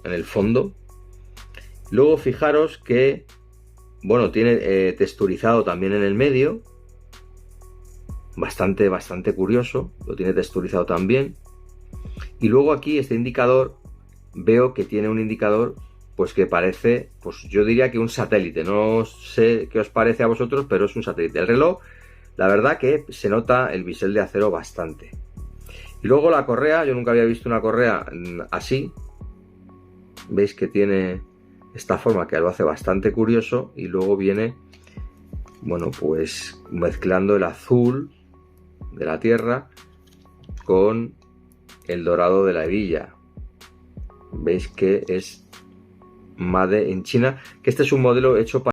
en el fondo. Luego fijaros que, bueno, tiene texturizado también en el medio. Bastante curioso. Lo tiene texturizado también. Y luego aquí este indicador, veo que tiene un indicador pues que parece, pues yo diría que un satélite. No sé qué os parece a vosotros, pero es un satélite. El reloj, la verdad que se nota el bisel de acero bastante. Y luego la correa, yo nunca había visto una correa así. Veis que tiene esta forma que lo hace bastante curioso. Y luego viene, bueno, pues mezclando el azul de la Tierra con el dorado de la hebilla. Veis que es Made en China, que este es un modelo hecho para